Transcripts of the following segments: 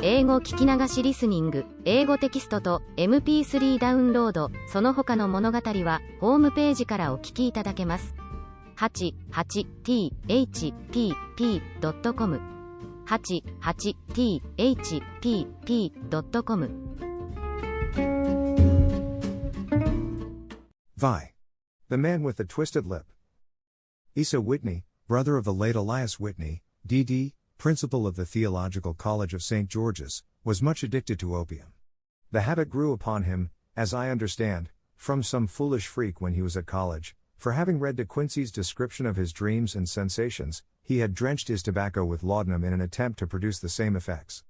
英語聞き流しリスニング、英語テキストと MP3 ダウンロード、その他の物語はホームページからお聞きいただけます。88thpp.com 88thpp.com Vi. The Man with the Twisted Lip. Asa Whitney, brother of the late Elias Whitney, D.D., principal of the Theological College of St. George's, was much addicted to opium. The habit grew upon him, as I understand, from some foolish freak when he was at college, for having read De Quincey's description of his dreams and sensations, he had drenched his tobacco with laudanum in an attempt to produce the same effects.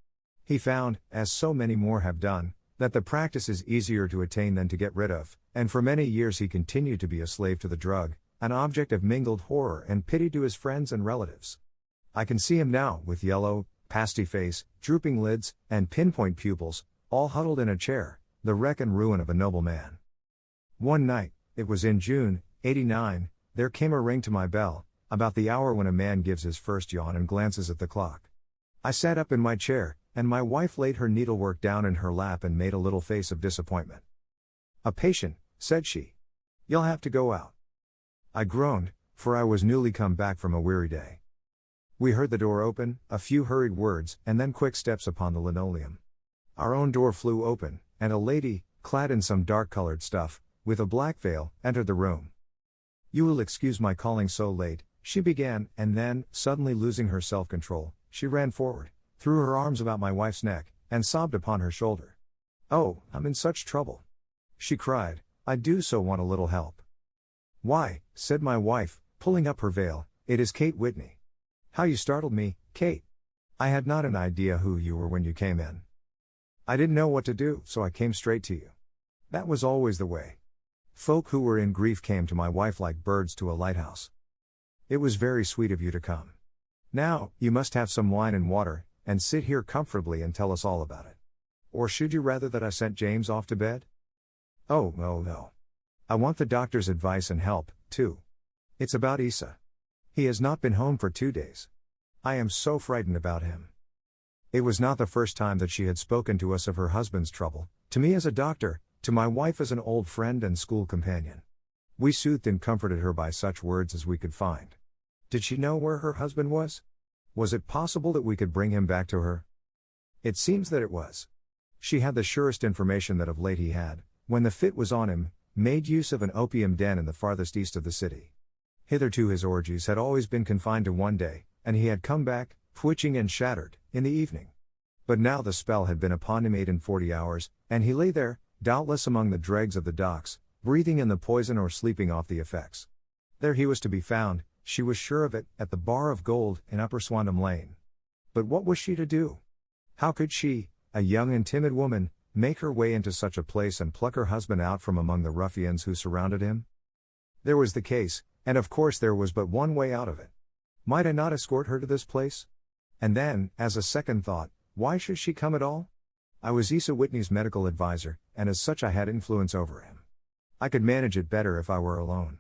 He found, as so many more have done, that the practice is easier to attain than to get rid of, and for many years he continued to be a slave to the drug, an object of mingled horror and pity to his friends and relatives. I can see him now, with yellow, pasty face, drooping lids, and pinpoint pupils, all huddled in a chair, the wreck and ruin of a noble man. One night, it was in June, '89, there came a ring to my bell, about the hour when a man gives his first yawn and glances at the clock. I sat up in my chair, and my wife laid her needlework down in her lap and made a little face of disappointment. "A patient," said she. "You'll have to go out." I groaned, for I was newly come back from a weary day. We heard the door open, a few hurried words, and then quick steps upon the linoleum. Our own door flew open, and a lady, clad in some dark-colored stuff, with a black veil, entered the room. "You will excuse my calling so late," she began, and then, suddenly losing her self-control, she ran forward, threw her arms about my wife's neck, and sobbed upon her shoulder. "Oh, I'm in such trouble," she cried. "I do so want a little help." "Why," said my wife, pulling up her veil, "it is Kate Whitney." "How you startled me, Kate. I had not an idea who you were when you came in. I didn't know what to do, so I came straight to you." That was always the way. Folk who were in grief came to my wife like birds to a lighthouse. "It was very sweet of you to come. Now, you must have some wine and water, and sit here comfortably and tell us all about it. Or should you rather that I sent James off to bed?" "Oh, no. I want the doctor's advice and help, too. It's about Isa. He has not been home for 2 days. I am so frightened about him." It was not the first time that she had spoken to us of her husband's trouble, to me as a doctor, to my wife as an old friend and school companion. We soothed and comforted her by such words as we could find. Did she know where her husband was? Was it possible that we could bring him back to her? It seems that it was. She had the surest information that of late he had, when the fit was on him, made use of an opium den in the farthest east of the city. Hitherto his orgies had always been confined to one day, and he had come back, twitching and shattered, in the evening. But now the spell had been upon him 48 hours, and he lay there, doubtless among the dregs of the docks, breathing in the poison or sleeping off the effects. There he was to be found, she was sure of it, at the Bar of Gold in Upper Swandam Lane. But what was she to do? How could she, a young and timid woman, make her way into such a place and pluck her husband out from among the ruffians who surrounded him? There was the case, and of course there was but one way out of it. Might I not escort her to this place? And then, as a second thought, why should she come at all? I was Isa Whitney's medical advisor, and as such I had influence over him. I could manage it better if I were alone.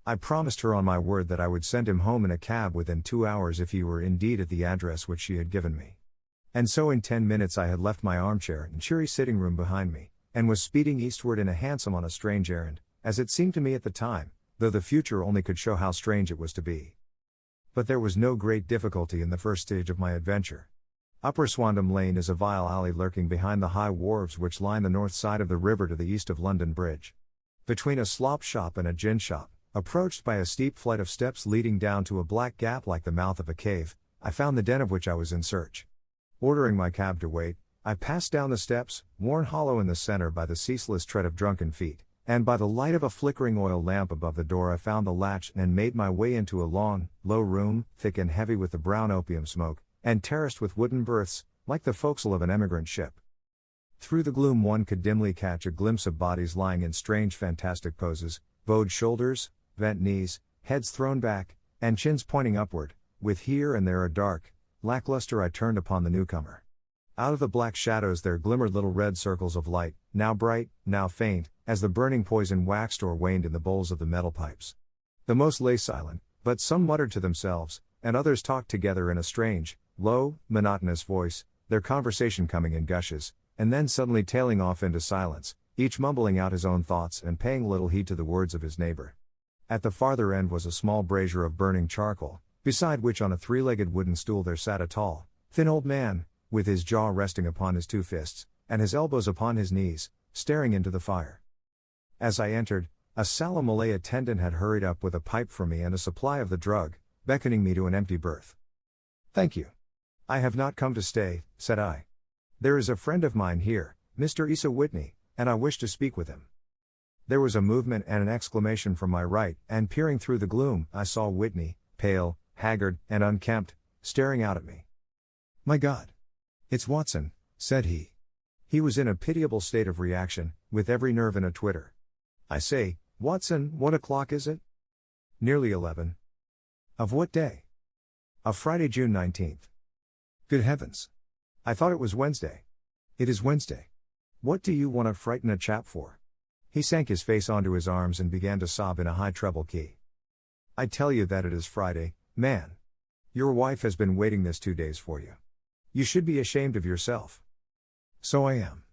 I promised her on my word that I would send him home in a cab within 2 hours if he were indeed at the address which she had given me. And so in 10 minutes I had left my armchair and cheery sitting room behind me, and was speeding eastward in a hansom on a strange errand, as it seemed to me at the time, though the future only could show how strange it was to be. But there was no great difficulty in the first stage of my adventure. Upper Swandam Lane is a vile alley lurking behind the high wharves which line the north side of the river to the east of London Bridge. Between a slop shop and a gin shop, approached by a steep flight of steps leading down to a black gap like the mouth of a cave, I found the den of which I was in search. Ordering my cab to wait, I passed down the steps, worn hollow in the center by the ceaseless tread of drunken feet, and by the light of a flickering oil lamp above the door I found the latch and made my way into a long, low room, thick and heavy with the brown opium smoke, and terraced with wooden berths, like the forecastle of an emigrant ship. Through the gloom one could dimly catch a glimpse of bodies lying in strange fantastic poses, bowed shoulders, bent knees, heads thrown back, and chins pointing upward, with here and there a dark, lackluster eye turned upon the newcomer. Out of the black shadows there glimmered little red circles of light, now bright, now faint, as the burning poison waxed or waned in the bowls of the metal pipes. The most lay silent, but some muttered to themselves, and others talked together in a strange, low, monotonous voice, their conversation coming in gushes, and then suddenly tailing off into silence, each mumbling out his own thoughts and paying little heed to the words of his neighbor. At the farther end was a small brazier of burning charcoal, beside which on a three-legged wooden stool there sat a tall, thin old man, with his jaw resting upon his two fists, and his elbows upon his knees, staring into the fire. As I entered, a sallow Malay attendant had hurried up with a pipe for me and a supply of the drug, beckoning me to an empty berth. "Thank you. I have not come to stay," said I. "There is a friend of mine here, Mr. Isa Whitney, and I wish to speak with him." There was a movement and an exclamation from my right, and peering through the gloom, I saw Whitney, pale, haggard, and unkempt, staring out at me. "My God! It's Watson," said he. He was in a pitiable state of reaction, with every nerve in a twitter. "I say, Watson, what o'clock is it?" "Nearly 11. "Of what day?" "Of Friday, June 19th. "Good heavens! I thought it was Wednesday." "It is Wednesday. What do you want to frighten a chap for?" He sank his face onto his arms and began to sob in a high treble key. "I tell you that it is Friday, man. Your wife has been waiting this 2 days for you. You should be ashamed of yourself." "So I am.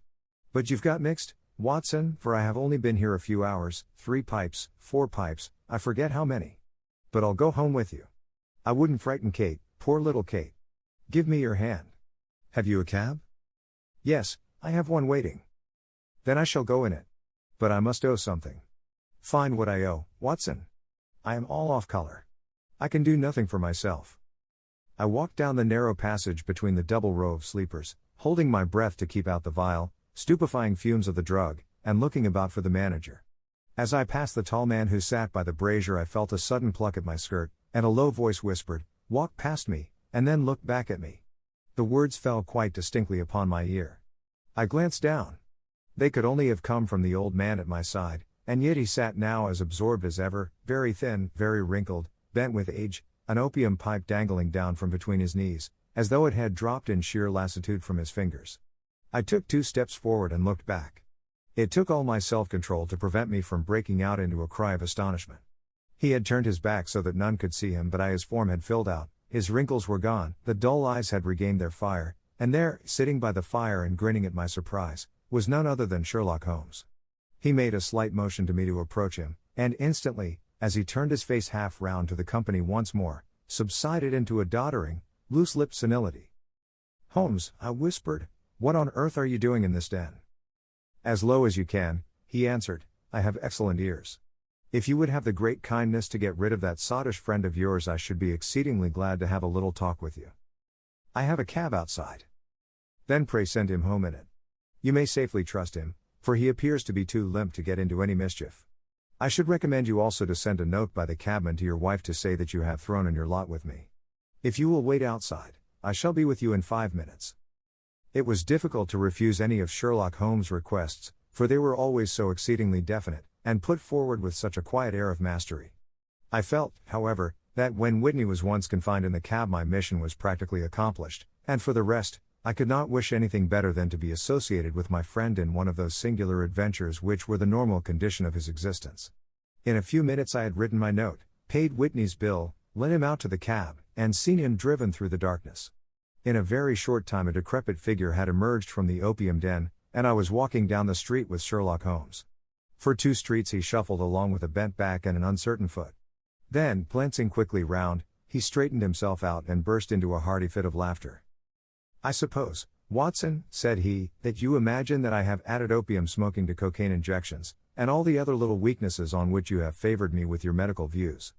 But you've got mixed, Watson, for I have only been here a few hours, 3 pipes, 4 pipes, I forget how many. But I'll go home with you. I wouldn't frighten Kate, poor little Kate. Give me your hand." "Have you a cab?" "Yes, I have one waiting." "Then I shall go in it. But I must owe something." "Find what I owe, Watson. I am all off color. I can do nothing for myself." I walked down the narrow passage between the double row of sleepers, holding my breath to keep out the vile, stupefying fumes of the drug, and looking about for the manager. As I passed the tall man who sat by the brazier, I felt a sudden pluck at my skirt, and a low voice whispered, "Walk past me, and then look back at me." The words fell quite distinctly upon my ear. I glanced down. They could only have come from the old man at my side, and yet he sat now as absorbed as ever, very thin, very wrinkled, bent with age, an opium pipe dangling down from between his knees, as though it had dropped in sheer lassitude from his fingers. I took 2 steps forward and looked back. It took all my self-control to prevent me from breaking out into a cry of astonishment. He had turned his back so that none could see him, but his form had filled out, his wrinkles were gone, the dull eyes had regained their fire, and there, sitting by the fire and grinning at my surprise, was none other than Sherlock Holmes. He made a slight motion to me to approach him, and instantly, as he turned his face half round to the company once more, subsided into a doddering, loose-lipped senility. "Holmes," I whispered, "what on earth are you doing in this den?" "As low as you can," he answered, "I have excellent ears. If you would have the great kindness to get rid of that sottish friend of yours, I should be exceedingly glad to have a little talk with you. I have a cab outside." "Then pray send him home in it. You may safely trust him, for he appears to be too limp to get into any mischief. I should recommend you also to send a note by the cabman to your wife to say that you have thrown in your lot with me. If you will wait outside, I shall be with you in 5 minutes." It was difficult to refuse any of Sherlock Holmes' requests, for they were always so exceedingly definite, and put forward with such a quiet air of mastery. I felt, however, that when Whitney was once confined in the cab my mission was practically accomplished, and for the rest, I could not wish anything better than to be associated with my friend in one of those singular adventures which were the normal condition of his existence. In a few minutes I had written my note, paid Whitney's bill, led him out to the cab, and seen him driven through the darkness. In a very short time a decrepit figure had emerged from the opium den, and I was walking down the street with Sherlock Holmes. For 2 streets he shuffled along with a bent back and an uncertain foot. Then, glancing quickly round, he straightened himself out and burst into a hearty fit of laughter. "I suppose, Watson," said he, "that you imagine that I have added opium smoking to cocaine injections, and all the other little weaknesses on which you have favored me with your medical views.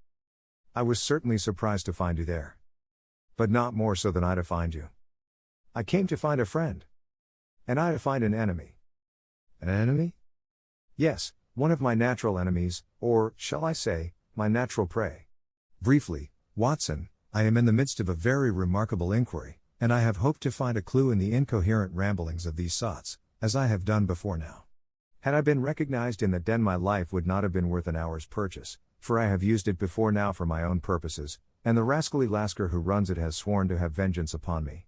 I was certainly surprised to find you there. But not more so than I to find you. I came to find a friend. And I to find an enemy." "An enemy?" "Yes, one of my natural enemies, or, shall I say, my natural prey." "Briefly, Watson, I am in the midst of a very remarkable inquiry, and I have hoped to find a clue in the incoherent ramblings of these sots, as I have done before now. Had I been recognized in the den my life would not have been worth an hour's purchase, for I have used it before now for my own purposes, and the rascally Lasker who runs it has sworn to have vengeance upon me.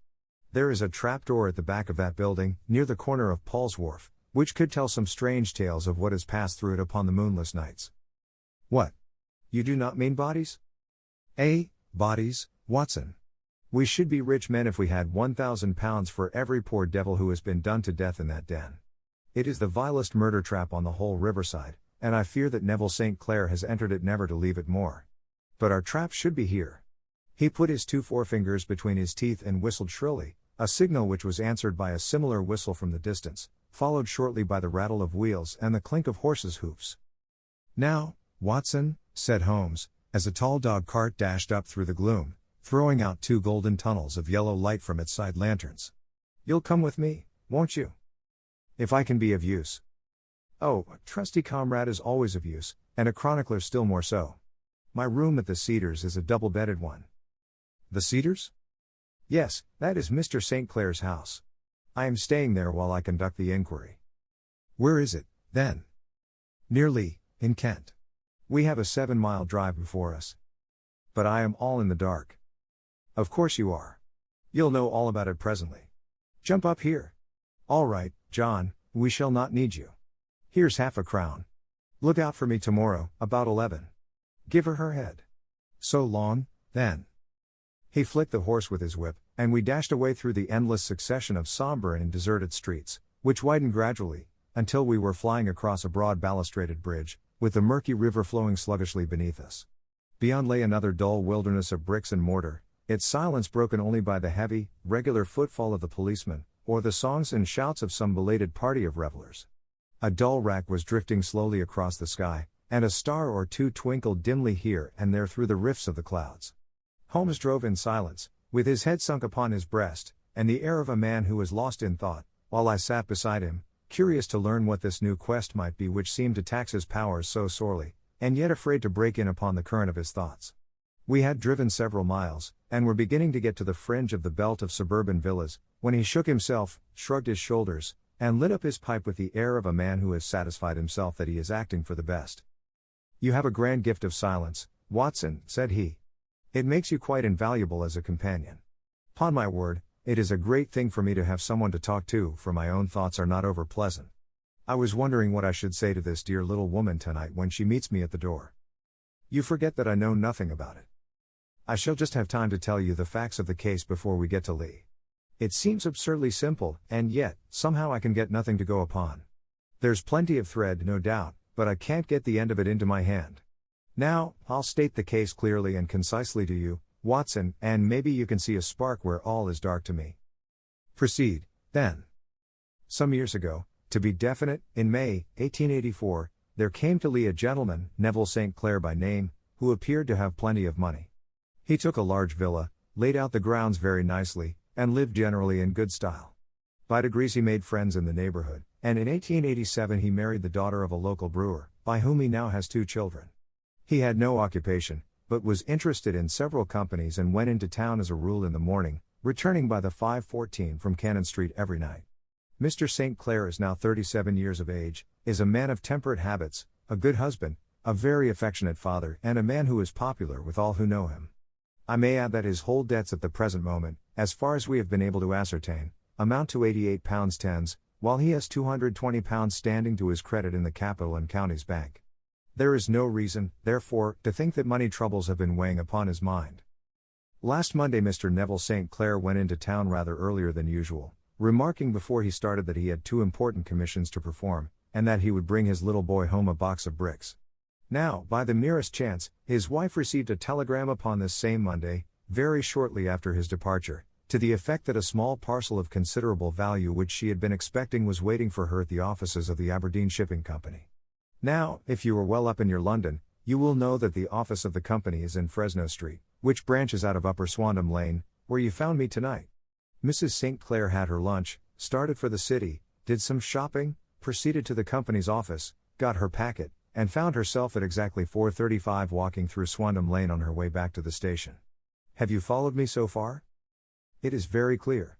There is a trapdoor at the back of that building, near the corner of Paul's Wharf, which could tell some strange tales of what has passed through it upon the moonless nights." "What? You do not mean bodies?" "Bodies, Watson. We should be rich men if we had £1,000 for every poor devil who has been done to death in that den. It is the vilest murder trap on the whole riverside, and I fear that Neville St. Clair has entered it never to leave it more. But our trap should be here. He put his 2 forefingers between his teeth and whistled shrilly, a signal which was answered by a similar whistle from the distance, followed shortly by the rattle of wheels and the clink of horses' hoofs. "Now, Watson," said Holmes, as a tall dog cart dashed up through the gloom, throwing out 2 golden tunnels of yellow light from its side lanterns. "You'll come with me, won't you? If I can be of use." "Oh, a trusty comrade is always of use, and a chronicler still more so. My room at the Cedars is a double-bedded one." "The Cedars?" "Yes, that is Mr. St. Clair's house. I am staying there while I conduct the inquiry." "Where is it, then?" "Near Lee, in Kent. We have a 7-mile drive before us." "But I am all in the dark." "Of course you are. You'll know all about it presently. Jump up here." "All right, John, we shall not need you. Here's £half-a-crown. Look out for me tomorrow, about 11. Give her head. So long, then." He flicked the horse with his whip, and we dashed away through the endless succession of somber and deserted streets, which widened gradually, until we were flying across a broad balustraded bridge, with the murky river flowing sluggishly beneath us. Beyond lay another dull wilderness of bricks and mortar, its silence broken only by the heavy, regular footfall of the policeman, or the songs and shouts of some belated party of revelers. A dull rack was drifting slowly across the sky, and a star or 2 twinkled dimly here and there through the rifts of the clouds. Holmes drove in silence, with his head sunk upon his breast, and the air of a man who was lost in thought, while I sat beside him, curious to learn what this new quest might be which seemed to tax his powers so sorely, and yet afraid to break in upon the current of his thoughts. We had driven several miles, and were beginning to get to the fringe of the belt of suburban villas, when he shook himself, shrugged his shoulders, and lit up his pipe with the air of a man who has satisfied himself that he is acting for the best. "You have a grand gift of silence, Watson," said he. "It makes you quite invaluable as a companion. 'Pon my word, it is a great thing for me to have someone to talk to, for my own thoughts are not over pleasant. I was wondering what I should say to this dear little woman tonight when she meets me at the door. You forget that I know nothing about it. I shall just have time to tell you the facts of the case before we get to Lee. It seems absurdly simple, and yet, somehow I can get nothing to go upon. There's plenty of thread, no doubt, but I can't get the end of it into my hand. Now, I'll state the case clearly and concisely to you, Watson, and maybe you can see a spark where all is dark to me." "Proceed, then." "Some years ago, to be definite, in May, 1884, there came to Lee a gentleman, Neville St. Clair by name, who appeared to have plenty of money. He took a large villa, laid out the grounds very nicely, and lived generally in good style. By degrees he made friends in the neighborhood, and in 1887 he married the daughter of a local brewer, by whom he now has 2 children. He had no occupation, but was interested in several companies and went into town as a rule in the morning, returning by the 5:14 from Cannon Street every night. Mr. St. Clair is now 37 years of age, is a man of temperate habits, a good husband, a very affectionate father, and a man who is popular with all who know him. I may add that his whole debts at the present moment, as far as we have been able to ascertain, amount to £88 tens, while he has £220 standing to his credit in the Capital and Counties Bank. There is no reason, therefore, to think that money troubles have been weighing upon his mind. Last Monday Mr. Neville St. Clair went into town rather earlier than usual, remarking before he started that he had 2 important commissions to perform, and that he would bring his little boy home a box of bricks. Now, by the merest chance, his wife received a telegram upon this same Monday, very shortly after his departure, to the effect that a small parcel of considerable value which she had been expecting was waiting for her at the offices of the Aberdeen Shipping Company. Now, if you are well up in your London, you will know that the office of the company is in Fresno Street, which branches out of Upper Swandam Lane, where you found me tonight. Mrs. St. Clair had her lunch, started for the city, did some shopping, proceeded to the company's office, got her packet, and found herself at exactly 4:35 walking through Swandam Lane on her way back to the station. Have you followed me so far? It is very clear.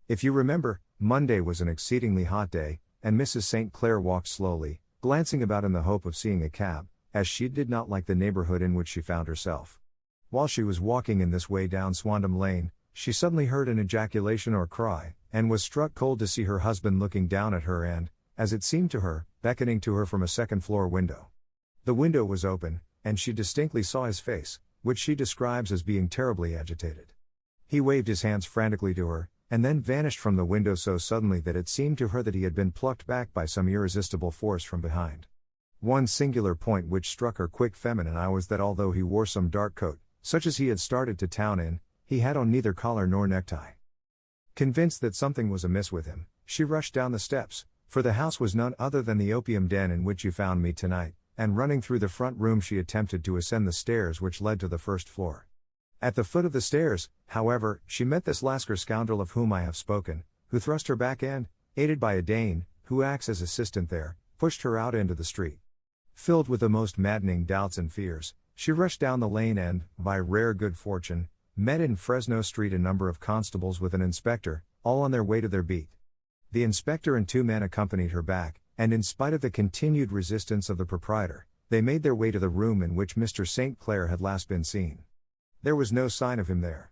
If you remember, Monday was an exceedingly hot day, and Mrs. St. Clair walked slowly, glancing about in the hope of seeing a cab, as she did not like the neighborhood in which she found herself. While she was walking in this way down Swandam Lane, she suddenly heard an ejaculation or cry, and was struck cold to see her husband looking down at her and, as it seemed to her, beckoning to her from a second-floor window. The window was open, and she distinctly saw his face, which she describes as being terribly agitated. He waved his hands frantically to her, and then vanished from the window so suddenly that it seemed to her that he had been plucked back by some irresistible force from behind. One singular point which struck her quick feminine eye was that although he wore some dark coat, such as he had started to town in, he had on neither collar nor necktie. Convinced that something was amiss with him, she rushed down the steps, for the house was none other than the opium den in which you found me tonight, and running through the front room she attempted to ascend the stairs which led to the first floor. At the foot of the stairs, however, she met this Lascar scoundrel of whom I have spoken, who thrust her back and, aided by a Dane, who acts as assistant there, pushed her out into the street. Filled with the most maddening doubts and fears, she rushed down the lane and, by rare good fortune, met in Fresno Street a number of constables with an inspector, all on their way to their beat. The inspector and two men accompanied her back, and in spite of the continued resistance of the proprietor, they made their way to the room in which Mr. St. Clair had last been seen. There was no sign of him there.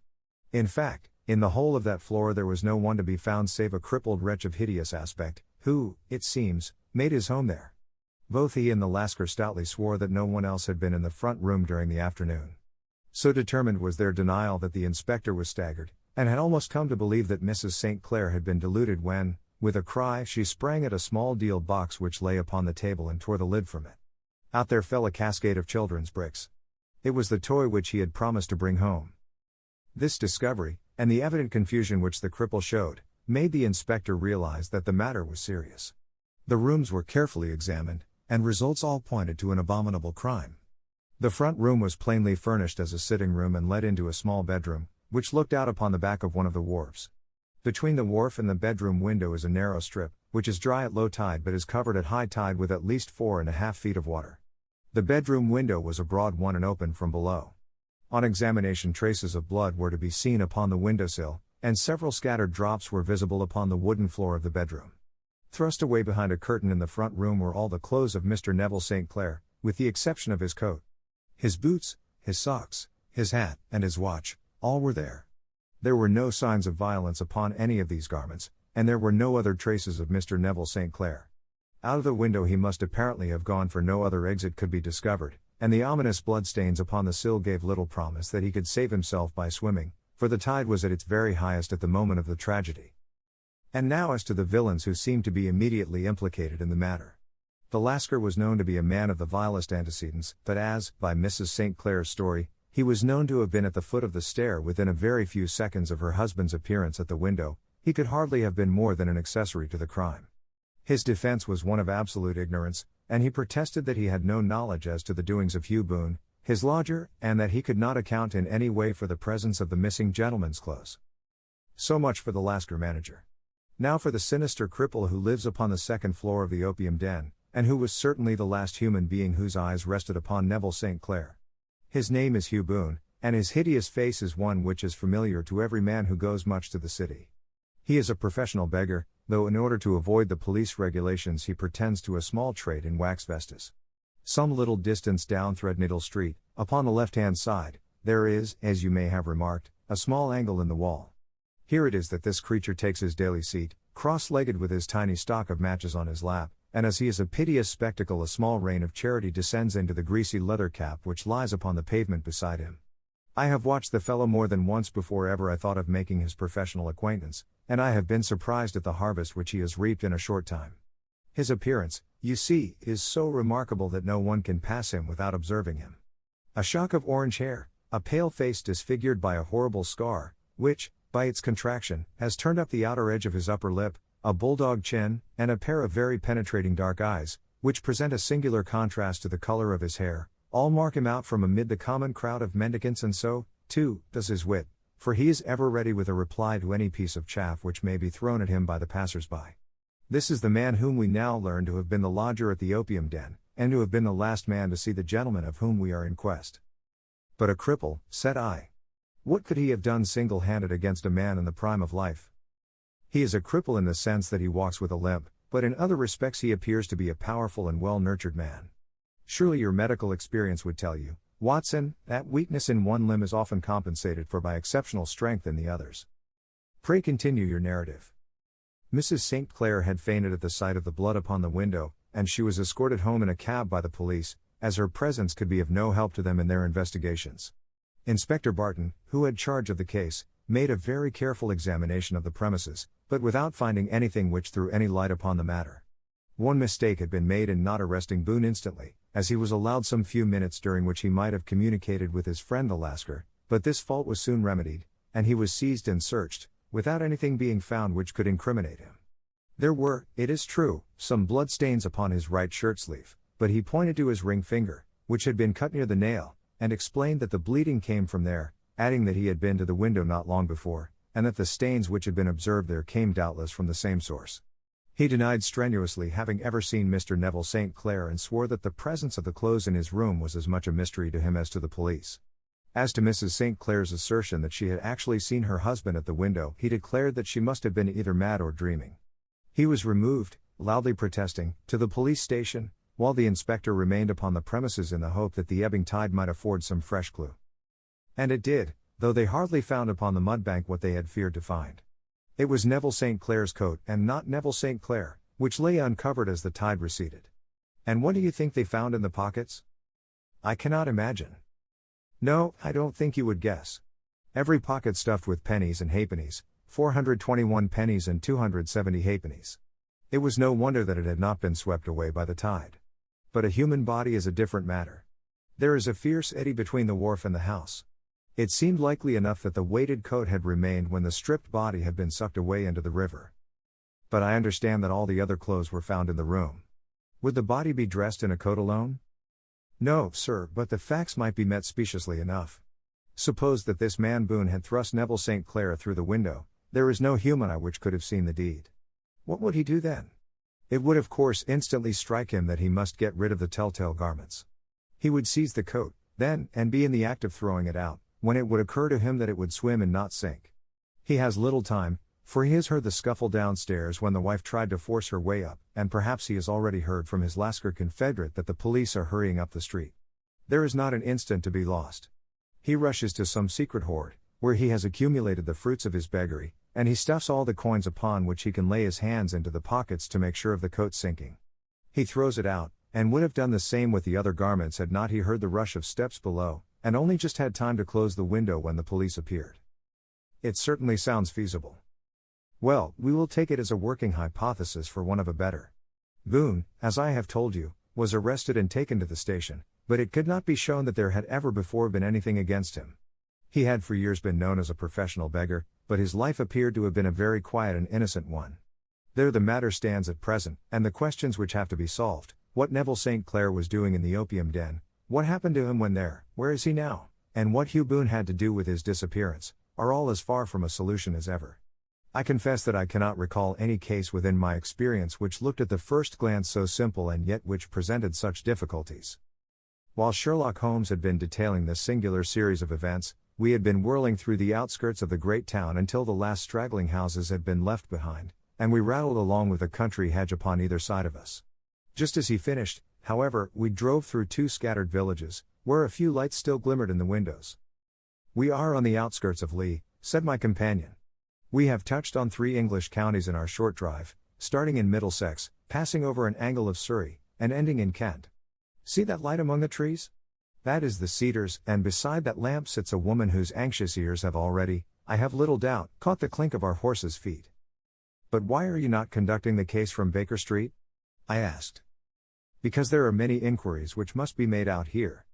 In fact, in the whole of that floor there was no one to be found save a crippled wretch of hideous aspect, who, it seems, made his home there. Both he and the Lascar stoutly swore that no one else had been in the front room during the afternoon. So determined was their denial that the inspector was staggered, and had almost come to believe that Mrs. St. Clair had been deluded when, with a cry, she sprang at a small deal box which lay upon the table and tore the lid from it. Out there fell a cascade of children's bricks. It was the toy which he had promised to bring home. This discovery, and the evident confusion which the cripple showed, made the inspector realize that the matter was serious. The rooms were carefully examined, and results all pointed to an abominable crime. The front room was plainly furnished as a sitting room and led into a small bedroom, which looked out upon the back of one of the wharves. Between the wharf and the bedroom window is a narrow strip, which is dry at low tide but is covered at high tide with at least 4.5 feet of water. The bedroom window was a broad one and open from below. On examination, traces of blood were to be seen upon the windowsill, and several scattered drops were visible upon the wooden floor of the bedroom. Thrust away behind a curtain in the front room were all the clothes of Mr. Neville St. Clair, with the exception of his coat. His boots, his socks, his hat, and his watch, all were there. There were no signs of violence upon any of these garments, and there were no other traces of Mr. Neville St. Clair. Out of the window he must apparently have gone, for no other exit could be discovered, and the ominous bloodstains upon the sill gave little promise that he could save himself by swimming, for the tide was at its very highest at the moment of the tragedy. And now as to the villains who seemed to be immediately implicated in the matter. The Lascar was known to be a man of the vilest antecedents, but as, by Mrs. St. Clair's story, he was known to have been at the foot of the stair within a very few seconds of her husband's appearance at the window, he could hardly have been more than an accessory to the crime. His defense was one of absolute ignorance, and he protested that he had no knowledge as to the doings of Hugh Boone, his lodger, and that he could not account in any way for the presence of the missing gentleman's clothes. So much for the Lascar manager. Now for the sinister cripple who lives upon the second floor of the opium den, and who was certainly the last human being whose eyes rested upon Neville St. Clair. His name is Hugh Boone, and his hideous face is one which is familiar to every man who goes much to the city. He is a professional beggar, though in order to avoid the police regulations he pretends to a small trade in wax vestas. Some little distance down Threadneedle Street, upon the left-hand side, there is, as you may have remarked, a small angle in the wall. Here it is that this creature takes his daily seat, cross-legged with his tiny stock of matches on his lap, and as he is a piteous spectacle a small rain of charity descends into the greasy leather cap which lies upon the pavement beside him. I have watched the fellow more than once before ever I thought of making his professional acquaintance, and I have been surprised at the harvest which he has reaped in a short time. His appearance, you see, is so remarkable that no one can pass him without observing him. A shock of orange hair, a pale face disfigured by a horrible scar, which, by its contraction, has turned up the outer edge of his upper lip, a bulldog chin, and a pair of very penetrating dark eyes, which present a singular contrast to the color of his hair, all mark him out from amid the common crowd of mendicants, and so, too, does his wit, for he is ever ready with a reply to any piece of chaff which may be thrown at him by the passers-by. This is the man whom we now learn to have been the lodger at the opium den, and to have been the last man to see the gentleman of whom we are in quest. But a cripple, said I. What could he have done single-handed against a man in the prime of life? He is a cripple in the sense that he walks with a limp, but in other respects he appears to be a powerful and well-nurtured man. Surely your medical experience would tell you, Watson, that weakness in one limb is often compensated for by exceptional strength in the others. Pray continue your narrative. Mrs. St. Clair had fainted at the sight of the blood upon the window, and she was escorted home in a cab by the police, as her presence could be of no help to them in their investigations. Inspector Barton, who had charge of the case, made a very careful examination of the premises, but without finding anything which threw any light upon the matter. One mistake had been made in not arresting Boone instantly, as he was allowed some few minutes during which he might have communicated with his friend the Lascar, but this fault was soon remedied, and he was seized and searched, without anything being found which could incriminate him. There were, it is true, some blood stains upon his right shirt sleeve, but he pointed to his ring finger, which had been cut near the nail, and explained that the bleeding came from there, adding that he had been to the window not long before, and that the stains which had been observed there came doubtless from the same source. He denied strenuously having ever seen Mr. Neville St. Clair and swore that the presence of the clothes in his room was as much a mystery to him as to the police. As to Mrs. St. Clair's assertion that she had actually seen her husband at the window, he declared that she must have been either mad or dreaming. He was removed, loudly protesting, to the police station, while the inspector remained upon the premises in the hope that the ebbing tide might afford some fresh clue. And it did, though they hardly found upon the mudbank what they had feared to find. It was Neville St. Clair's coat and not Neville St. Clair, which lay uncovered as the tide receded. And what do you think they found in the pockets? I cannot imagine. No, I don't think you would guess. Every pocket stuffed with pennies and halfpennies, 421 pennies and 270 halfpennies. It was no wonder that it had not been swept away by the tide. But a human body is a different matter. There is a fierce eddy between the wharf and the house. It seemed likely enough that the weighted coat had remained when the stripped body had been sucked away into the river. But I understand that all the other clothes were found in the room. Would the body be dressed in a coat alone? No, sir, but the facts might be met speciously enough. Suppose that this man Boone had thrust Neville St. Clair through the window, there is no human eye which could have seen the deed. What would he do then? It would of course instantly strike him that he must get rid of the telltale garments. He would seize the coat, then, and be in the act of throwing it out, when it would occur to him that it would swim and not sink. He has little time, for he has heard the scuffle downstairs when the wife tried to force her way up, and perhaps he has already heard from his Lascar confederate that the police are hurrying up the street. There is not an instant to be lost. He rushes to some secret hoard, where he has accumulated the fruits of his beggary, and he stuffs all the coins upon which he can lay his hands into the pockets to make sure of the coat sinking. He throws it out, and would have done the same with the other garments had not he heard the rush of steps below, and only just had time to close the window when the police appeared. It certainly sounds feasible. Well, we will take it as a working hypothesis for want of a better. Boone, as I have told you, was arrested and taken to the station, but it could not be shown that there had ever before been anything against him. He had for years been known as a professional beggar, but his life appeared to have been a very quiet and innocent one. There the matter stands at present, and the questions which have to be solved, what Neville St. Clair was doing in the opium den, what happened to him when there, where is he now, and what Hugh Boone had to do with his disappearance, are all as far from a solution as ever. I confess that I cannot recall any case within my experience which looked at the first glance so simple and yet which presented such difficulties. While Sherlock Holmes had been detailing this singular series of events, we had been whirling through the outskirts of the great town until the last straggling houses had been left behind, and we rattled along with a country hedge upon either side of us. Just as he finished, however, we drove through two scattered villages, where a few lights still glimmered in the windows. "We are on the outskirts of Lee," said my companion. "We have touched on 3 English counties in our short drive, starting in Middlesex, passing over an angle of Surrey, and ending in Kent. See that light among the trees? That is the Cedars, and beside that lamp sits a woman whose anxious ears have already, I have little doubt, caught the clink of our horses' feet." "But why are you not conducting the case from Baker Street?" I asked. "Because there are many inquiries which must be made out here.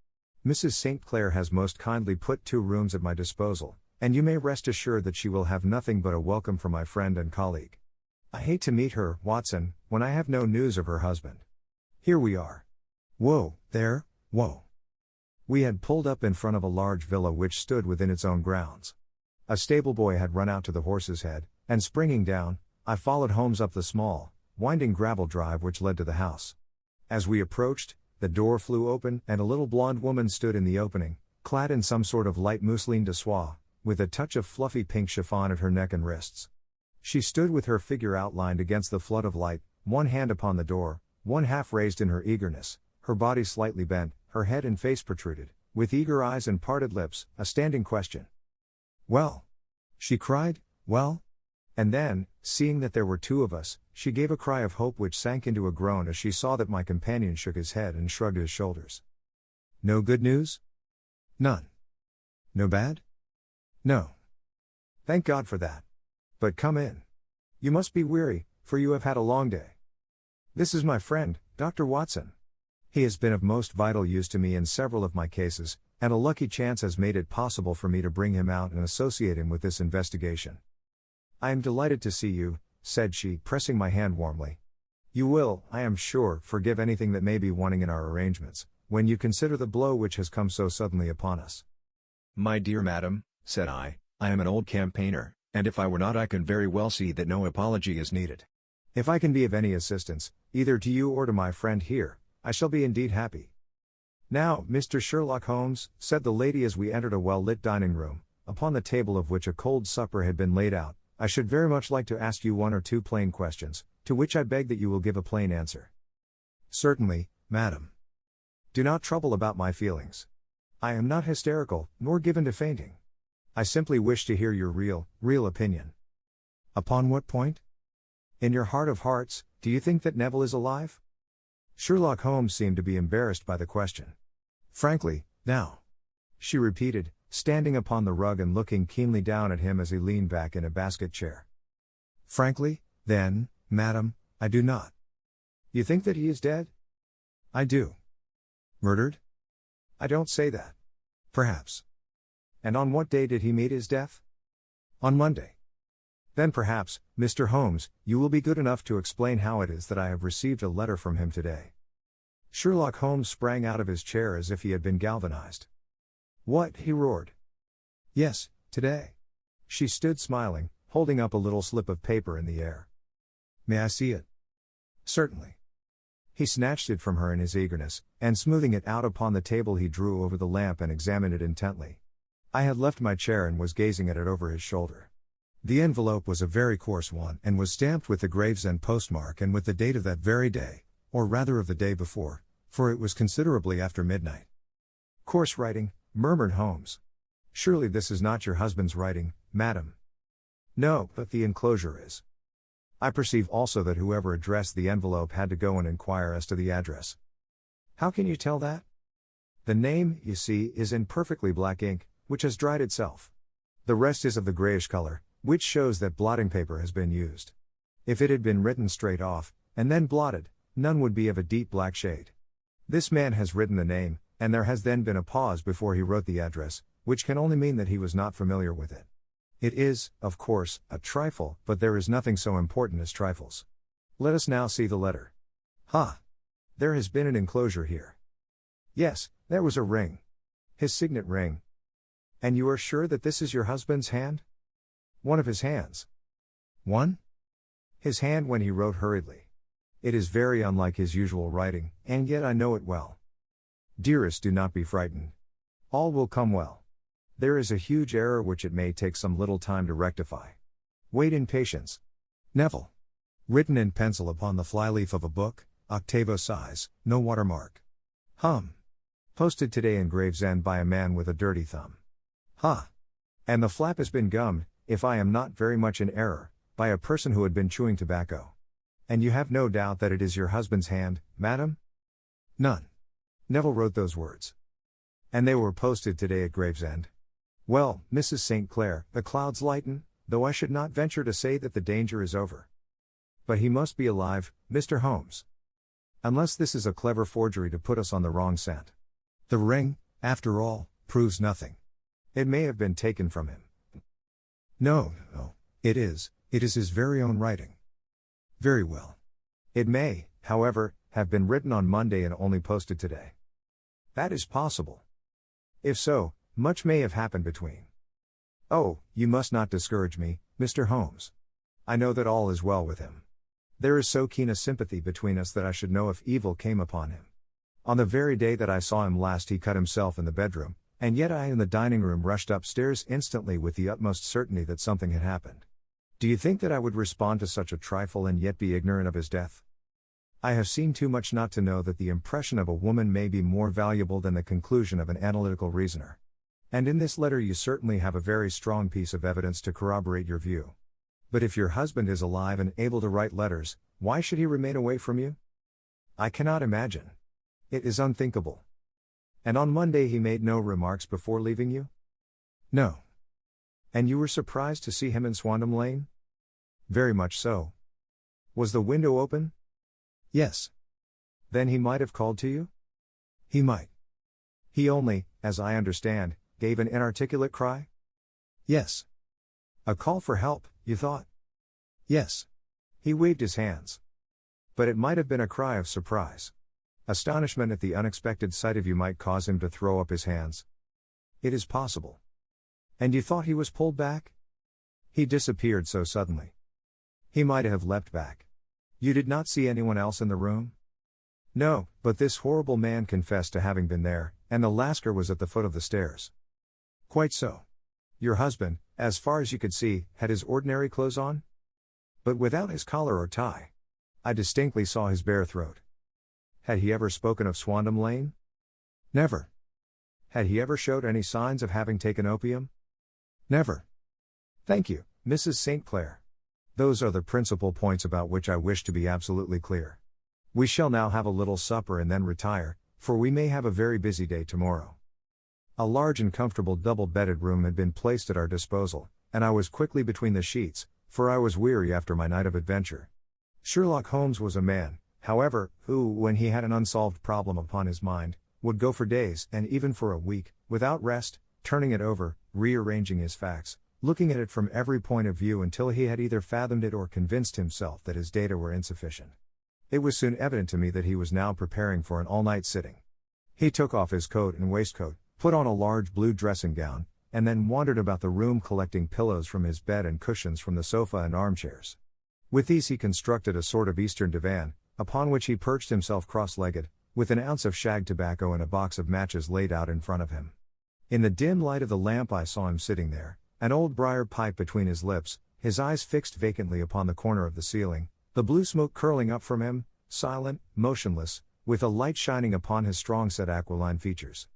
Mrs. St. Clair has most kindly put 2 rooms at my disposal, and you may rest assured that she will have nothing but a welcome from my friend and colleague. I hate to meet her, Watson, when I have no news of her husband. Here we are. Whoa, there, whoa." We had pulled up in front of a large villa which stood within its own grounds. A stable boy had run out to the horse's head, and springing down, I followed Holmes up the small, winding gravel drive which led to the house. As we approached, the door flew open and a little blonde woman stood in the opening, clad in some sort of light mousseline de soie, with a touch of fluffy pink chiffon at her neck and wrists. She stood with her figure outlined against the flood of light, one hand upon the door, one half raised in her eagerness, her body slightly bent, her head and face protruded, with eager eyes and parted lips, a standing question. "Well?" she cried, "well?" And then, seeing that there were 2 of us, she gave a cry of hope which sank into a groan as she saw that my companion shook his head and shrugged his shoulders. "No good news?" "None." "No bad?" "No." Thank God for that. But come in. You must be weary, for you have had a long day. This is my friend, Dr. Watson. He has been of most vital use to me in several of my cases, and a lucky chance has made it possible for me to bring him out and associate him with this investigation. I am delighted to see you, said she, pressing my hand warmly. You will, I am sure, forgive anything that may be wanting in our arrangements, when you consider the blow which has come so suddenly upon us. My dear madam, said I am an old campaigner, and if I were not I can very well see that no apology is needed. If I can be of any assistance, either to you or to my friend here, I shall be indeed happy. Now, Mr. Sherlock Holmes, said the lady as we entered a well-lit dining room, upon the table of which a cold supper had been laid out, I should very much like to ask you one or two plain questions, to which I beg that you will give a plain answer. Certainly, madam. Do not trouble about my feelings. I am not hysterical, nor given to fainting. I simply wish to hear your real opinion. Upon what point? In your heart of hearts, do you think that Neville is alive? Sherlock Holmes seemed to be embarrassed by the question. Frankly, now, she repeated, standing upon the rug and looking keenly down at him as he leaned back in a basket chair. Frankly, then, madam, I do not. You think that he is dead? I do. Murdered? I don't say that. Perhaps. And on what day did he meet his death? On Monday. Then perhaps, Mr. Holmes, you will be good enough to explain how it is that I have received a letter from him today. Sherlock Holmes sprang out of his chair as if he had been galvanized. What? He roared. Yes, today. She stood smiling, holding up a little slip of paper in the air. May I see it? Certainly. He snatched it from her in his eagerness, and smoothing it out upon the table he drew over the lamp and examined it intently. I had left my chair and was gazing at it over his shoulder. The envelope was a very coarse one and was stamped with the Gravesend postmark and with the date of that very day, or rather of the day before, for it was considerably after midnight. Coarse writing, murmured Holmes. Surely this is not your husband's writing, madam. No, but the enclosure is. I perceive also that whoever addressed the envelope had to go and inquire as to the address. How can you tell that? The name, you see, is in perfectly black ink, which has dried itself. The rest is of the grayish color, which shows that blotting paper has been used. If it had been written straight off, and then blotted, none would be of a deep black shade. This man has written the name, and there has then been a pause before he wrote the address, which can only mean that he was not familiar with it. It is, of course, a trifle, but there is nothing so important as trifles. Let us now see the letter. Ha! There has been an enclosure here. Yes, there was a ring. His signet ring. And you are sure that this is your husband's hand? One of his hands. One? His hand when he wrote hurriedly. It is very unlike his usual writing, and yet I know it well. Dearest, do not be frightened. All will come well. There is a huge error which it may take some little time to rectify. Wait in patience. Neville. Written in pencil upon the flyleaf of a book, octavo size, no watermark. Posted today in Gravesend by a man with a dirty thumb. Ha! And the flap has been gummed, if I am not very much in error, by a person who had been chewing tobacco. And you have no doubt that it is your husband's hand, madam? None. Neville wrote those words. And they were posted today at Gravesend. Well, Mrs. St. Clair, the clouds lighten, though I should not venture to say that the danger is over. But he must be alive, Mr. Holmes. Unless this is a clever forgery to put us on the wrong scent. The ring, after all, proves nothing. It may have been taken from him. No, it is his very own writing. Very well. It may, however, have been written on Monday and only posted today. That is possible. If so, much may have happened between. Oh, you must not discourage me, Mr. Holmes. I know that all is well with him. There is so keen a sympathy between us that I should know if evil came upon him. On the very day that I saw him last he cut himself in the bedroom, and yet I in the dining room rushed upstairs instantly with the utmost certainty that something had happened. Do you think that I would respond to such a trifle and yet be ignorant of his death? I have seen too much not to know that the impression of a woman may be more valuable than the conclusion of an analytical reasoner. And in this letter you certainly have a very strong piece of evidence to corroborate your view. But if your husband is alive and able to write letters, why should he remain away from you? I cannot imagine. It is unthinkable. And on Monday he made no remarks before leaving you? No. And you were surprised to see him in Swandam Lane? Very much so. Was the window open? Yes. Then he might have called to you? He might. He only, as I understand, gave an inarticulate cry? Yes. A call for help, you thought? Yes. He waved his hands. But it might have been a cry of surprise. Astonishment at the unexpected sight of you might cause him to throw up his hands. It is possible. And you thought he was pulled back? He disappeared so suddenly. He might have leapt back. You did not see anyone else in the room? No, but this horrible man confessed to having been there, and the Lascar was at the foot of the stairs. Quite so. Your husband, as far as you could see, had his ordinary clothes on? But without his collar or tie. I distinctly saw his bare throat. Had he ever spoken of Swandam Lane? Never. Had he ever showed any signs of having taken opium? Never. Thank you, Mrs. St. Clair. Those are the principal points about which I wish to be absolutely clear. We shall now have a little supper and then retire, for we may have a very busy day tomorrow. A large and comfortable double-bedded room had been placed at our disposal, and I was quickly between the sheets, for I was weary after my night of adventure. Sherlock Holmes was a man, however, who, when he had an unsolved problem upon his mind, would go for days, and even for a week, without rest, turning it over, rearranging his facts, looking at it from every point of view until he had either fathomed it or convinced himself that his data were insufficient. It was soon evident to me that he was now preparing for an all-night sitting. He took off his coat and waistcoat, put on a large blue dressing gown, and then wandered about the room collecting pillows from his bed and cushions from the sofa and armchairs. With these he constructed a sort of Eastern divan, upon which he perched himself cross-legged, with an ounce of shag tobacco and a box of matches laid out in front of him. In the dim light of the lamp I saw him sitting there, an old briar pipe between his lips, his eyes fixed vacantly upon the corner of the ceiling, the blue smoke curling up from him, silent, motionless, with a light shining upon his strong-set aquiline features.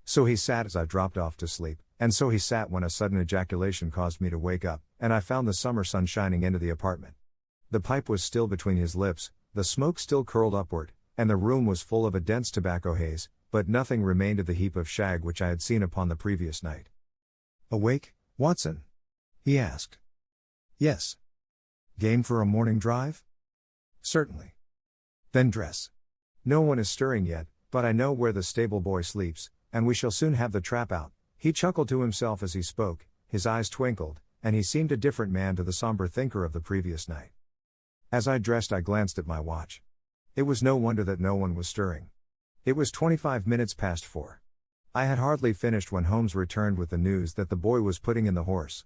So he sat as I dropped off to sleep, and so he sat when a sudden ejaculation caused me to wake up, and I found the summer sun shining into the apartment. The pipe was still between his lips, the smoke still curled upward, and the room was full of a dense tobacco haze, but nothing remained of the heap of shag which I had seen upon the previous night. "Awake, Watson?" he asked. "Yes." "Game for a morning drive?" "Certainly." "Then dress. No one is stirring yet, but I know where the stable boy sleeps, and we shall soon have the trap out." He chuckled to himself as he spoke, his eyes twinkled, and he seemed a different man to the somber thinker of the previous night. As I dressed I glanced at my watch. It was no wonder that no one was stirring. It was 25 minutes past 4. I had hardly finished when Holmes returned with the news that the boy was putting in the horse.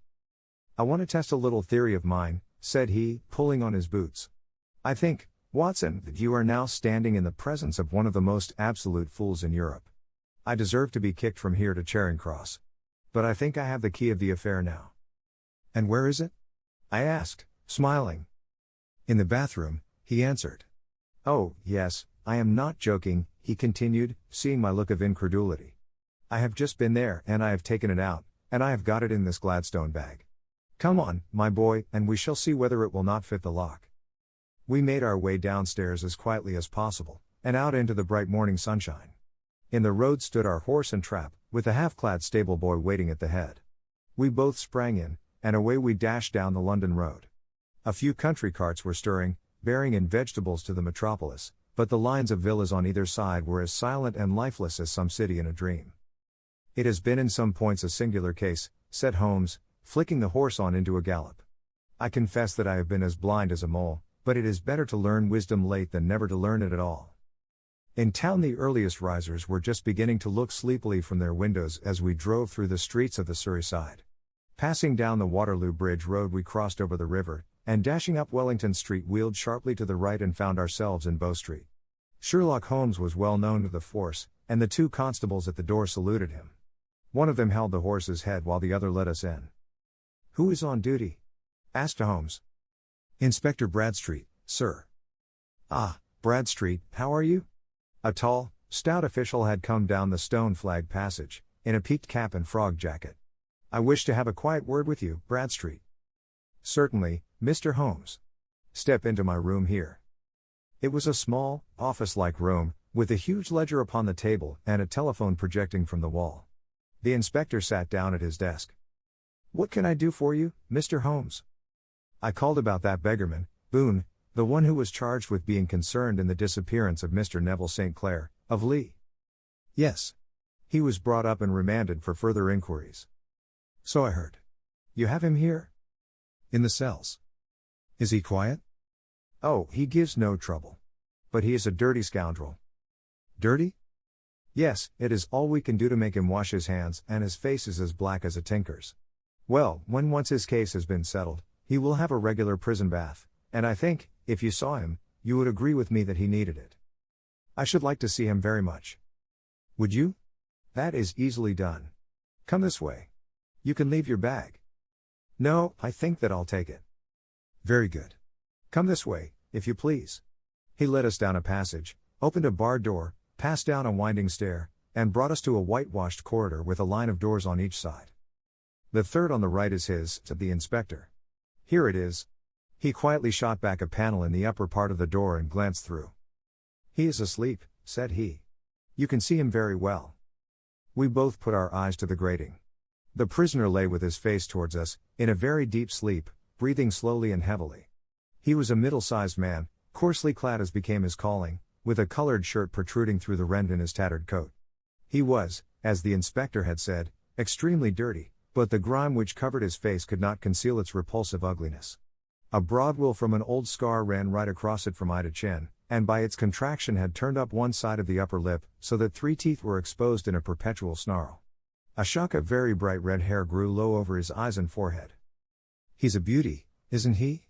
"I want to test a little theory of mine," said he, pulling on his boots. "I think, Watson, that you are now standing in the presence of one of the most absolute fools in Europe. I deserve to be kicked from here to Charing Cross. But I think I have the key of the affair now." "And where is it?" I asked, smiling. "In the bathroom," he answered. "Oh, yes, I am not joking," he continued, seeing my look of incredulity. "I have just been there, and I have taken it out, and I have got it in this Gladstone bag. Come on, my boy, and we shall see whether it will not fit the lock." We made our way downstairs as quietly as possible, and out into the bright morning sunshine. In the road stood our horse and trap, with the half-clad stable boy waiting at the head. We both sprang in, and away we dashed down the London road. A few country carts were stirring, bearing in vegetables to the metropolis, but the lines of villas on either side were as silent and lifeless as some city in a dream. "It has been in some points a singular case," said Holmes, flicking the horse on into a gallop. "I confess that I have been as blind as a mole, but it is better to learn wisdom late than never to learn it at all." In town the earliest risers were just beginning to look sleepily from their windows as we drove through the streets of the Surrey side. Passing down the Waterloo Bridge Road we crossed over the river, and dashing up Wellington Street wheeled sharply to the right and found ourselves in Bow Street. Sherlock Holmes was well known to the force, and the two constables at the door saluted him. One of them held the horse's head while the other let us in. "Who is on duty?" asked Holmes. "Inspector Bradstreet, sir." "Ah, Bradstreet, how are you?" A tall, stout official had come down the stone-flagged passage, in a peaked cap and frog jacket. "I wish to have a quiet word with you, Bradstreet." "Certainly, Mr. Holmes. Step into my room here." It was a small, office-like room, with a huge ledger upon the table and a telephone projecting from the wall. The inspector sat down at his desk. What can I do for you, Mr. Holmes? I called about that beggarman, Boone, the one who was charged with being concerned in the disappearance of Mr. Neville St. Clair, of Lee. Yes. He was brought up and remanded for further inquiries. So I heard. You have him here? In the cells. Is he quiet? Oh, he gives no trouble. But he is a dirty scoundrel. Dirty? Yes, it is all we can do to make him wash his hands, and his face is as black as a tinker's. Well, when once his case has been settled, he will have a regular prison bath, and I think, if you saw him, you would agree with me that he needed it. I should like to see him very much. Would you? That is easily done. Come this way. You can leave your bag. No, I think that I'll take it. Very good. Come this way, if you please. He led us down a passage, opened a barred door, passed down a winding stair, and brought us to a whitewashed corridor with a line of doors on each side. The third on the right is his, said the inspector. Here it is. He quietly shot back a panel in the upper part of the door and glanced through. He is asleep, said he. You can see him very well. We both put our eyes to the grating. The prisoner lay with his face towards us, in a very deep sleep, breathing slowly and heavily. He was a middle-sized man, coarsely clad as became his calling, with a colored shirt protruding through the rent in his tattered coat. He was, as the inspector had said, extremely dirty, but the grime which covered his face could not conceal its repulsive ugliness. A broad welt from an old scar ran right across it from eye to chin, and by its contraction had turned up one side of the upper lip, so that 3 teeth were exposed in a perpetual snarl. A shock of very bright red hair grew low over his eyes and forehead. He's a beauty, isn't he?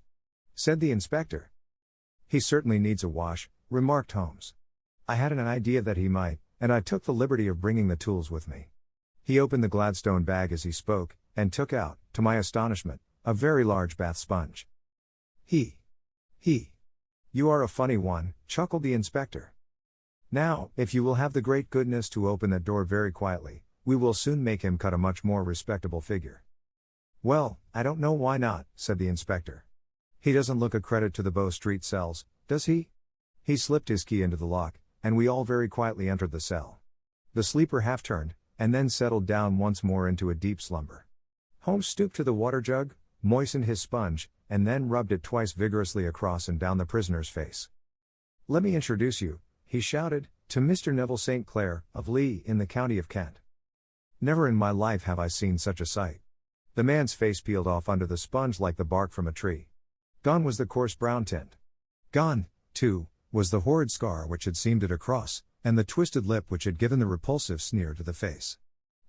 Said the inspector. He certainly needs a wash, remarked Holmes. I had an idea that he might, and I took the liberty of bringing the tools with me. He opened the Gladstone bag as he spoke, and took out, to my astonishment, a very large bath sponge. You are a funny one, chuckled the inspector. Now, if you will have the great goodness to open that door very quietly, we will soon make him cut a much more respectable figure. Well, I don't know why not, said the inspector. He doesn't look a credit to the Bow Street cells, does he? He slipped his key into the lock, and we all very quietly entered the cell. The sleeper half turned, and then settled down once more into a deep slumber. Holmes stooped to the water jug, moistened his sponge, and then rubbed it twice vigorously across and down the prisoner's face. Let me introduce you, he shouted, to Mr. Neville St. Clair, of Lee, in the county of Kent. Never in my life have I seen such a sight. The man's face peeled off under the sponge like the bark from a tree. Gone was the coarse brown tint. Gone, too, was the horrid scar which had seamed it across, and the twisted lip which had given the repulsive sneer to the face.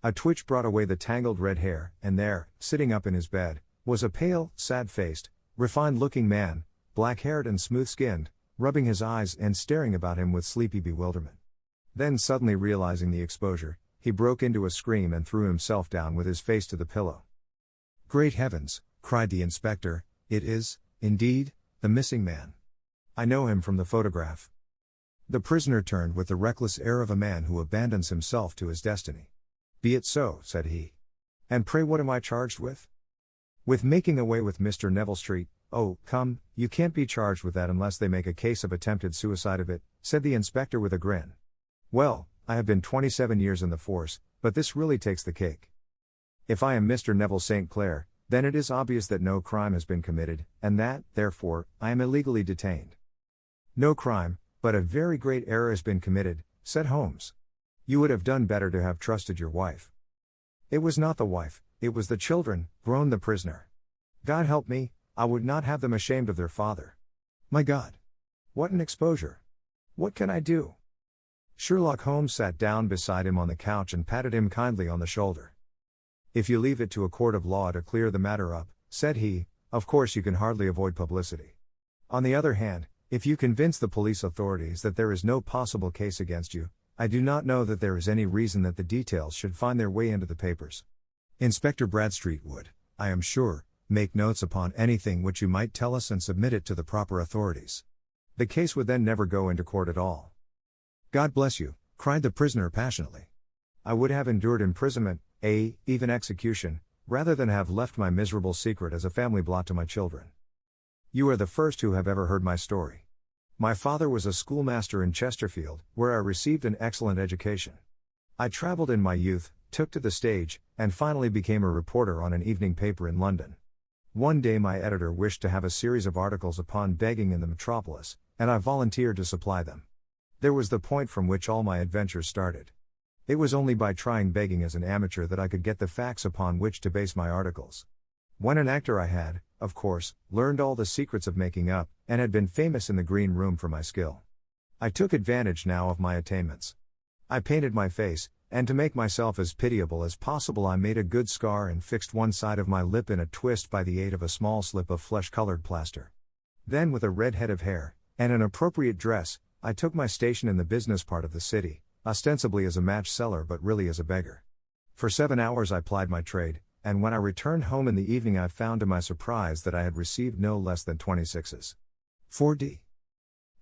A twitch brought away the tangled red hair, and there, sitting up in his bed, was a pale, sad-faced, refined-looking man, black-haired and smooth-skinned, rubbing his eyes and staring about him with sleepy bewilderment. Then suddenly realizing the exposure, he broke into a scream and threw himself down with his face to the pillow. Great heavens, cried the inspector, it is, indeed, the missing man. I know him from the photograph. The prisoner turned with the reckless air of a man who abandons himself to his destiny. Be it so, said he. And pray what am I charged with? With making away with Mr. Neville Street. Oh, come, you can't be charged with that unless they make a case of attempted suicide of it, said the inspector with a grin. Well, I have been 27 years in the force, but this really takes the cake. If I am Mr. Neville St. Clair, then it is obvious that no crime has been committed, and that, therefore, I am illegally detained. No crime, but a very great error has been committed, said Holmes. You would have done better to have trusted your wife. It was not the wife, it was the children, groaned the prisoner. God help me, I would not have them ashamed of their father. My God! What an exposure! What can I do? Sherlock Holmes sat down beside him on the couch and patted him kindly on the shoulder. If you leave it to a court of law to clear the matter up, said he, of course you can hardly avoid publicity. On the other hand, if you convince the police authorities that there is no possible case against you, I do not know that there is any reason that the details should find their way into the papers. Inspector Bradstreet would, I am sure, make notes upon anything which you might tell us and submit it to the proper authorities. The case would then never go into court at all. God bless you, cried the prisoner passionately. I would have endured imprisonment, even execution, rather than have left my miserable secret as a family blot to my children. You are the first who have ever heard my story. My father was a schoolmaster in Chesterfield, where I received an excellent education. I traveled in my youth, took to the stage, and finally became a reporter on an evening paper in London. One day my editor wished to have a series of articles upon begging in the metropolis, and I volunteered to supply them. There was the point from which all my adventures started. It was only by trying begging as an amateur that I could get the facts upon which to base my articles. When an actor I had, of course, learned all the secrets of making up, and had been famous in the green room for my skill. I took advantage now of my attainments. I painted my face, and to make myself as pitiable as possible I made a good scar and fixed one side of my lip in a twist by the aid of a small slip of flesh-colored plaster. Then with a red head of hair, and an appropriate dress, I took my station in the business part of the city, ostensibly as a match seller but really as a beggar. For 7 hours I plied my trade, and when I returned home in the evening I found to my surprise that I had received no less than 26s. 4d.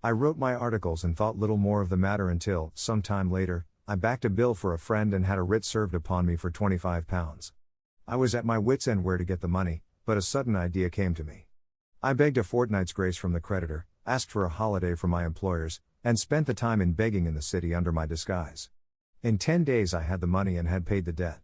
I wrote my articles and thought little more of the matter until, some time later, I backed a bill for a friend and had a writ served upon me for £25. I was at my wits' end where to get the money, but a sudden idea came to me. I begged a fortnight's grace from the creditor, asked for a holiday from my employers, and spent the time in begging in the city under my disguise. In 10 days I had the money and had paid the debt.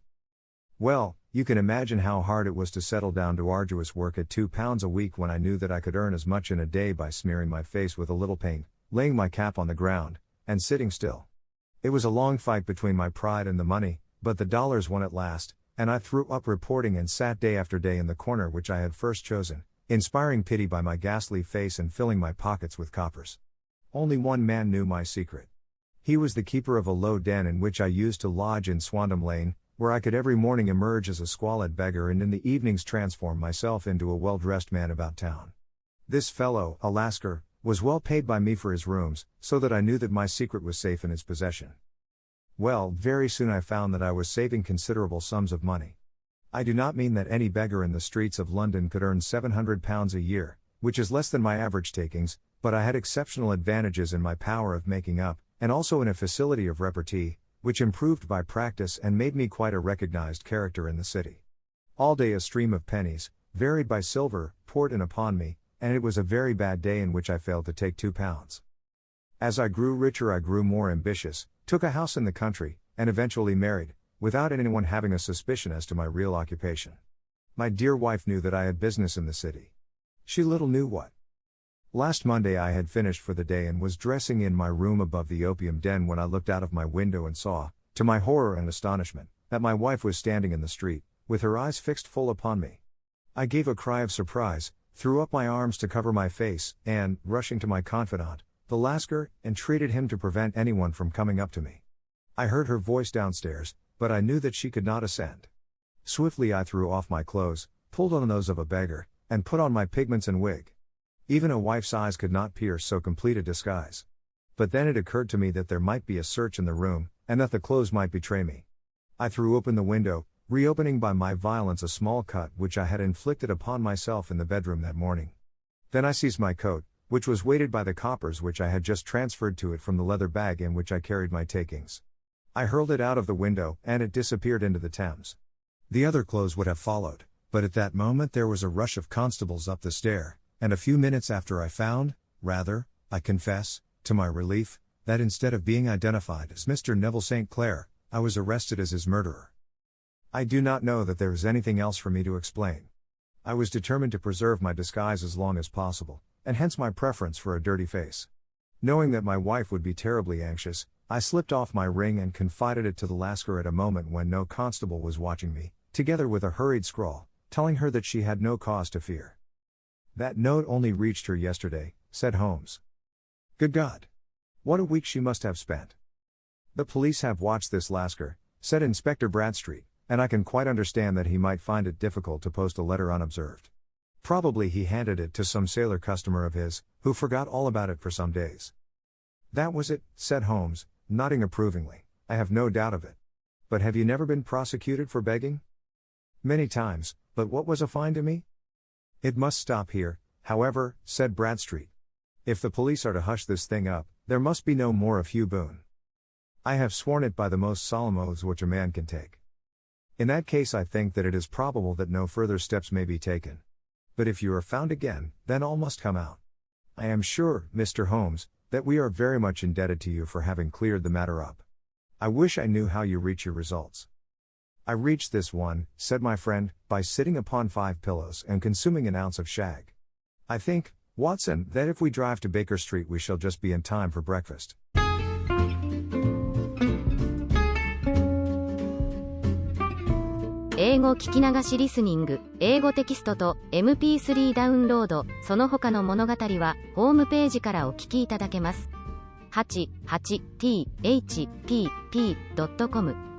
Well, you can imagine how hard it was to settle down to arduous work at £2 a week when I knew that I could earn as much in a day by smearing my face with a little paint, laying my cap on the ground, and sitting still. It was a long fight between my pride and the money, but the dollars won at last, and I threw up reporting and sat day after day in the corner which I had first chosen, inspiring pity by my ghastly face and filling my pockets with coppers. Only one man knew my secret. He was the keeper of a low den in which I used to lodge in Swandam Lane, where I could every morning emerge as a squalid beggar and in the evenings transform myself into a well-dressed man about town. This fellow, a Lascar, was well paid by me for his rooms, so that I knew that my secret was safe in his possession. Well, very soon I found that I was saving considerable sums of money. I do not mean that any beggar in the streets of London could earn £700 a year, which is less than my average takings, but I had exceptional advantages in my power of making up, and also in a facility of repartee, which improved by practice and made me quite a recognized character in the city. All day a stream of pennies, varied by silver, poured in upon me, and it was a very bad day in which I failed to take £2. As I grew richer I grew more ambitious, took a house in the country, and eventually married, without anyone having a suspicion as to my real occupation. My dear wife knew that I had business in the city. She little knew what. Last Monday I had finished for the day and was dressing in my room above the opium den when I looked out of my window and saw, to my horror and astonishment, that my wife was standing in the street, with her eyes fixed full upon me. I gave a cry of surprise, threw up my arms to cover my face, and, rushing to my confidant, the Lascar, entreated him to prevent anyone from coming up to me. I heard her voice downstairs, but I knew that she could not ascend. Swiftly I threw off my clothes, pulled on those of a beggar, and put on my pigments and wig. Even a wife's eyes could not pierce so complete a disguise. But then it occurred to me that there might be a search in the room, and that the clothes might betray me. I threw open the window, reopening by my violence a small cut which I had inflicted upon myself in the bedroom that morning. Then I seized my coat, which was weighted by the coppers which I had just transferred to it from the leather bag in which I carried my takings. I hurled it out of the window, and it disappeared into the Thames. The other clothes would have followed, but at that moment there was a rush of constables up the stair, and a few minutes after I found, I confess, to my relief, that instead of being identified as Mr. Neville St. Clair, I was arrested as his murderer. I do not know that there is anything else for me to explain. I was determined to preserve my disguise as long as possible, and hence my preference for a dirty face. Knowing that my wife would be terribly anxious, I slipped off my ring and confided it to the Lascar at a moment when no constable was watching me, together with a hurried scrawl, telling her that she had no cause to fear. That note only reached her yesterday, said Holmes. Good God! What a week she must have spent. The police have watched this Lascar, said Inspector Bradstreet, and I can quite understand that he might find it difficult to post a letter unobserved. Probably he handed it to some sailor customer of his, who forgot all about it for some days. That was it, said Holmes, nodding approvingly. I have no doubt of it. But have you never been prosecuted for begging? Many times, but what was a fine to me? It must stop here, however, said Bradstreet. If the police are to hush this thing up, there must be no more of Hugh Boone. I have sworn it by the most solemn oaths which a man can take. In that case I think that it is probable that no further steps may be taken. But if you are found again, then all must come out. I am sure, Mr. Holmes, that we are very much indebted to you for having cleared the matter up. I wish I knew how you reach your results. I reached this one, said my friend, by sitting upon 5 pillows and consuming an ounce of shag. I think, Watson, that if we drive to Baker Street we shall just be in time for breakfast. 英語聞き流しリスニング、英語テキストと MP3 ダウンロード、その他の物語はホームページからお聞きいただけます。88thpp.com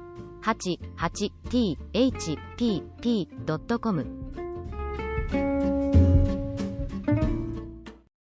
88thpp.com